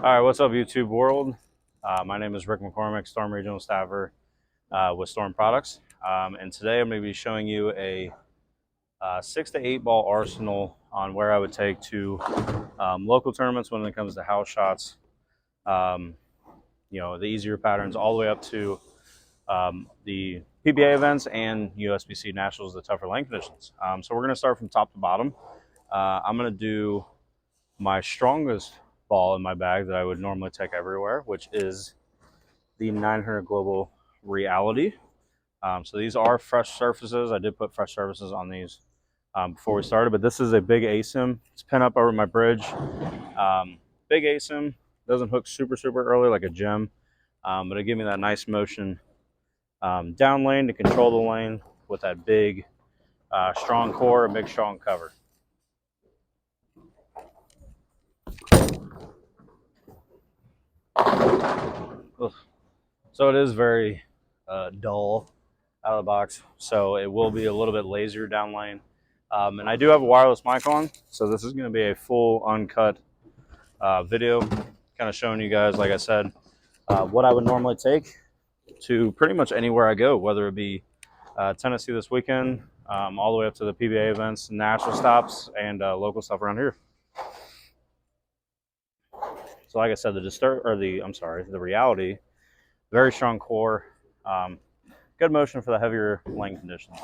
All right, what's up, YouTube world? My name is Rick McCormick, Storm Regional Staffer with Storm Products. And today I'm going to be showing you a 6 to 8 ball arsenal on where I would take to local tournaments when it comes to house shots. The easier patterns all the way up to the PBA events and USBC Nationals, the tougher lane conditions. So we're going to start from top to bottom. I'm going to do my strongest ball in my bag that I would normally take everywhere, which is the 900 Global Reality. So these are fresh surfaces. I did put fresh surfaces on these before we started, but this is a big asym. It's pinned up over my bridge. Big asym, doesn't hook super early like a gem, but it gives me that nice motion down lane to control the lane with that big strong core and big strong cover. So it is very dull out of the box, so it will be a little bit lazier down lane. And I do have a wireless mic on, so this is going to be a full uncut video, kind of showing you guys, like I said, what I would normally take to pretty much anywhere I go, whether it be Tennessee this weekend, all the way up to the PBA events, national stops, and local stuff around here. So like I said, the Reality, very strong core, good motion for the heavier lane conditions.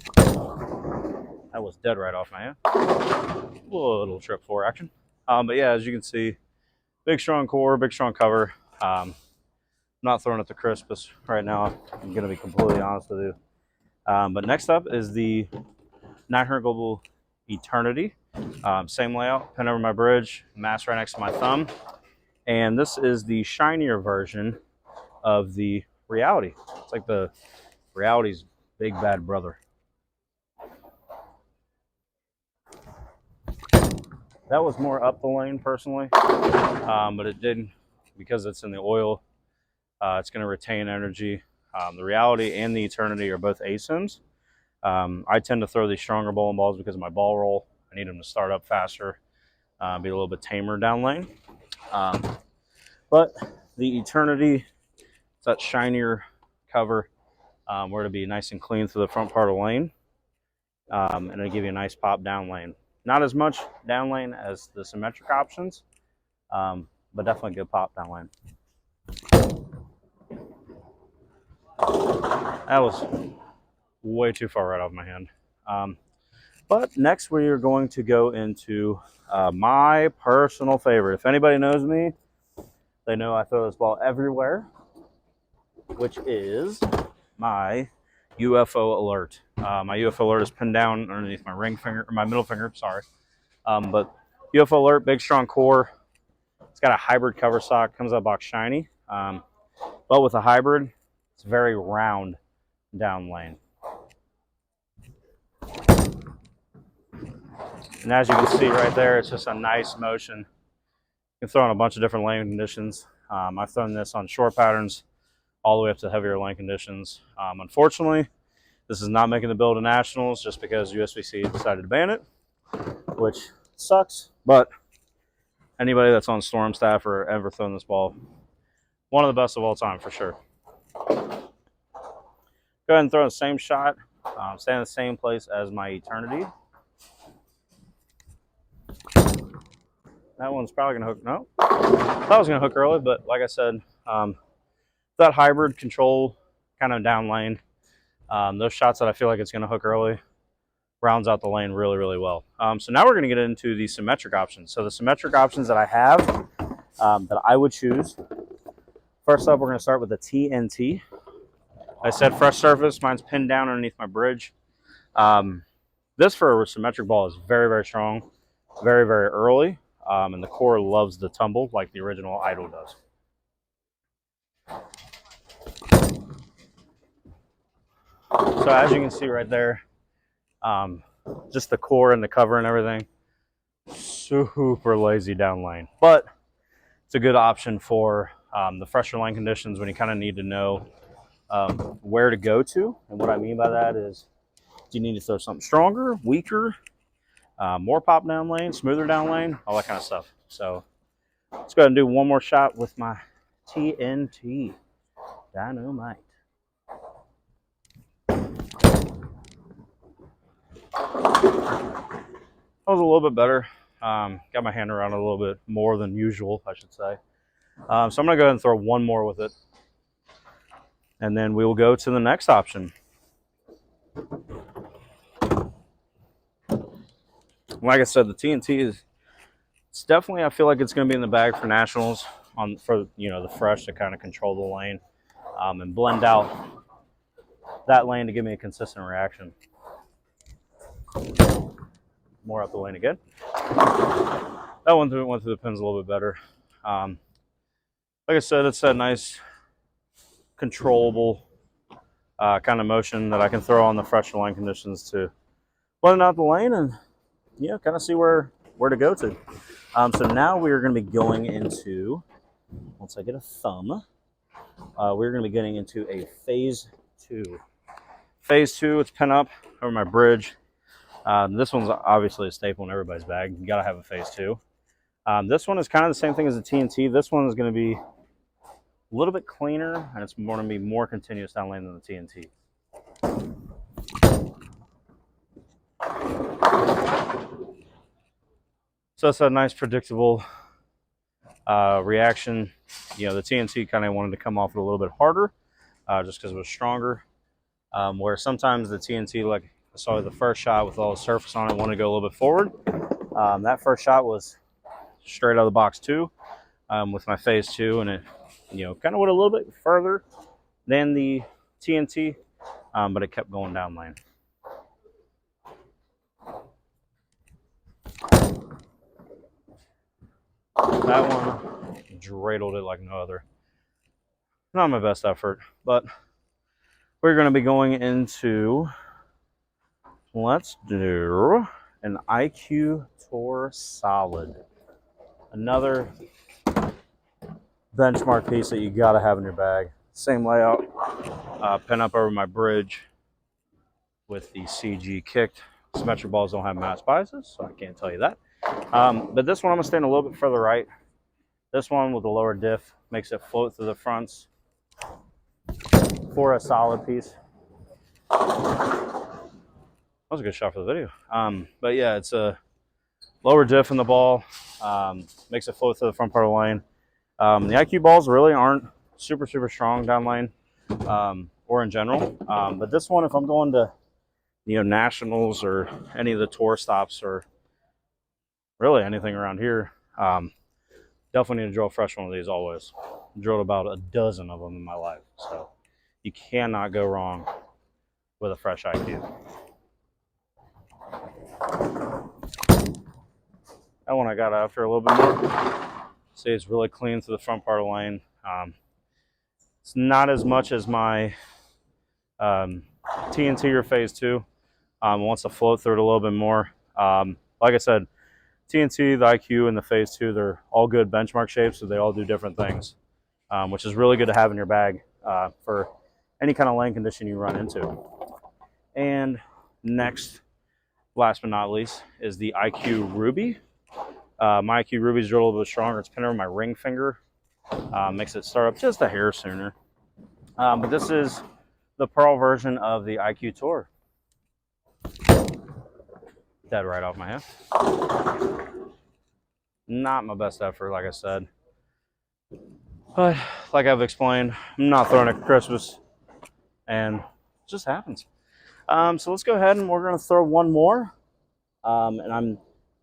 That was dead right off my hand. A little trip for action. But yeah, as you can see, big strong core, big strong cover. I'm not throwing it the crispest right now, I'm going to be completely honest with you. But next up is the 900 Global Eternity. Same layout, pin over my bridge, mask right next to my thumb. And this is the shinier version of the Reality. It's like the Reality's big bad brother. That was more up the lane personally, but it did, because it's in the oil, it's going to retain energy. The Reality and the Eternity are both asyms. I tend to throw these stronger bowling balls because of my ball roll. I need them to start up faster, be a little bit tamer down lane. But the Eternity, it's that shinier cover, where to be nice and clean through the front part of the lane, and it'll give you a nice pop down lane. Not as much down lane as the symmetric options, but definitely good pop down lane. That was way too far right off my hand. But next we are going to go into my personal favorite. If anybody knows me, they know I throw this ball everywhere, which is my UFO Alert. My UFO Alert is pinned down underneath my ring finger, or my middle finger, sorry. But UFO Alert, big strong core. It's got a hybrid cover stock, comes out of box shiny. But with a hybrid, it's very round down lane. And as you can see right there, it's just a nice motion. You can throw in a bunch of different lane conditions. I've thrown this on short patterns all the way up to heavier lane conditions. Unfortunately, this is not making the bill to nationals just because USBC decided to ban it, which sucks. But anybody that's on Storm staff or ever thrown this ball, one of the best of all time for sure. Go ahead and throw the same shot, stay in the same place as my Eternity. That one's probably going to hook. No, I thought it was going to hook early, but like I said, that hybrid control kind of down lane, those shots that I feel like it's going to hook early rounds out the lane really well. So now we're going to get into the symmetric options. So the symmetric options that I have, that I would choose. First up, we're going to start with the TNT. I said fresh surface. Mine's pinned down underneath my bridge. This for a symmetric ball is very strong, very early, and the core loves the tumble like the original Idol does. So as you can see right there, just the core and the cover and everything, super lazy down lane, but it's a good option for the fresher lane conditions when you kind of need to know where to go to. And what I mean by that is, do you need to throw something stronger, weaker, more pop down lane, smoother down lane, all that kind of stuff. So Let's go ahead and do one more shot with my TNT dynamite. That was a little bit better. Got my hand around it a little bit more than usual, I should say. So I'm going to go ahead and throw one more with it. And then we will go to the next option. Like I said, the TNT is, it's definitely, I feel like it's going to be in the bag for nationals for, you know, the fresh to kind of control the lane and blend out that lane to give me a consistent reaction. More out the lane again. That one went through the pins a little bit better. Like I said, it's that nice, controllable kind of motion that I can throw on the fresher lane conditions to blend out the lane and, you know, kind of see where to go to. So now we're going to be going into, once I get a thumb, we're going to be getting into a phase 2. Phase 2, it's pin up over my bridge. This one's obviously a staple in everybody's bag. You got to have a phase 2. This one is kind of the same thing as the TNT. This one is going to be a little bit cleaner, and it's going to be more continuous down lane than the TNT. So it's a nice predictable reaction. You know, the TNT kind of wanted to come off it a little bit harder just because it was stronger. Where sometimes the TNT, like I saw the first shot with all the surface on it, wanted to go a little bit forward. That first shot was straight out of the box too, with my phase 2, and it, you know, kind of went a little bit further than the TNT, but it kept going down lane. That one dreidled it like no other. Not my best effort, but we're going to be going into, let's do an IQ Tour Solid. Another benchmark piece that you got to have in your bag. Same layout, pin up over my bridge with the CG kicked. Symmetric balls don't have match biases, so I can't tell you that. But this one I'm going to stand a little bit further right. This one with the lower diff makes it float through the fronts for a solid piece. That was a good shot for the video. But yeah, it's a lower diff in the ball, makes it flow through the front part of the lane. The IQ balls really aren't super strong down lane or in general. But this one, if I'm going to, you know, nationals or any of the tour stops or really anything around here, definitely need to drill a fresh one of these always. I've drilled about a dozen of them in my life, so you cannot go wrong with a fresh IQ. That one I got after a little bit more. See, it's really clean through the front part of the lane. It's not as much as my TNT or phase 2. Wants to float through it a little bit more. Like I said, TNT, the IQ, and the phase 2, they're all good benchmark shapes, so they all do different things, which is really good to have in your bag for any kind of lane condition you run into. And next, last but not least, is the IQ Ruby. My IQ Ruby is a little bit stronger. It's pinned over my ring finger. Makes it start up just a hair sooner. But this is the pearl version of the IQ Tour. Dead right off my hand. Not my best effort, like I said. But like I've explained, I'm not throwing it at Christmas, and it just happens. So let's go ahead and we're going to throw one more. And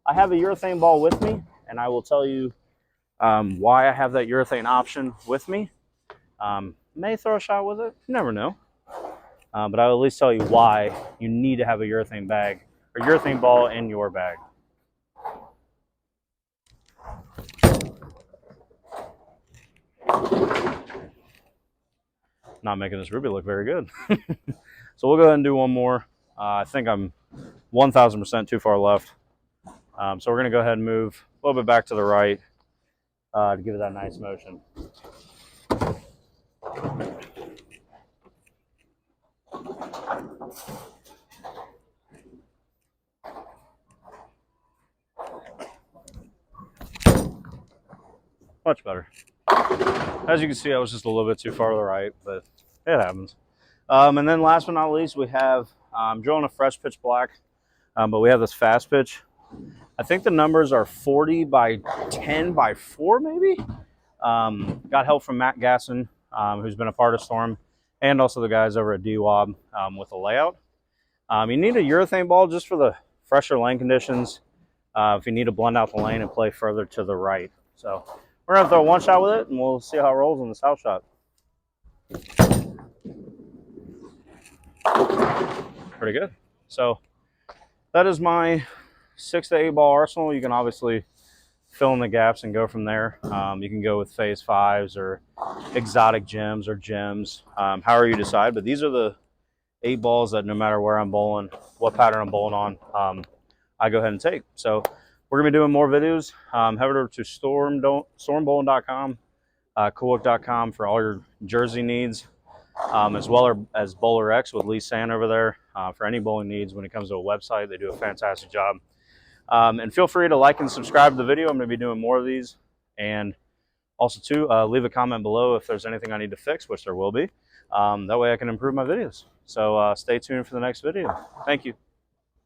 I have a urethane ball with me, and I will tell you why I have that urethane option with me. May throw a shot with it, you never know. But I'll at least tell you why you need to have a urethane bag or urethane ball in your bag. Not making this ruby look very good. So we'll go ahead and do one more. I think I'm 1,000% too far left. So we're going to go ahead and move a little bit back to the right to give it that nice motion. Much better. As you can see, I was just a little bit too far to the right, but it happens. And then last but not least, we have drilling a fresh pitch black, but we have this fast pitch. I think the numbers are 40 by 10 by 4, maybe. Got help from Matt Gasson, who's been a part of Storm, and also the guys over at DWAB with the layout. You need a urethane ball just for the fresher lane conditions. If you need to blend out the lane and play further to the right. So we're gonna throw one shot with it, and we'll see how it rolls on the south shot. Pretty good. So that is my 6 to 8 ball arsenal. You can obviously fill in the gaps and go from there. You can go with phase 5s or exotic gems or gems, however you decide. But these are the 8 balls that no matter where I'm bowling, what pattern I'm bowling on, I go ahead and take. So we're gonna be doing more videos. Head over to stormbowling.com, coollook.com for all your jersey needs, as well as Bowler X with Lee Sand over there for any bowling needs when it comes to a website. They do a fantastic job. And feel free to like and subscribe to the video. I'm going to be doing more of these. And also, too, leave a comment below if there's anything I need to fix, which there will be. That way I can improve my videos. So stay tuned for the next video. Thank you.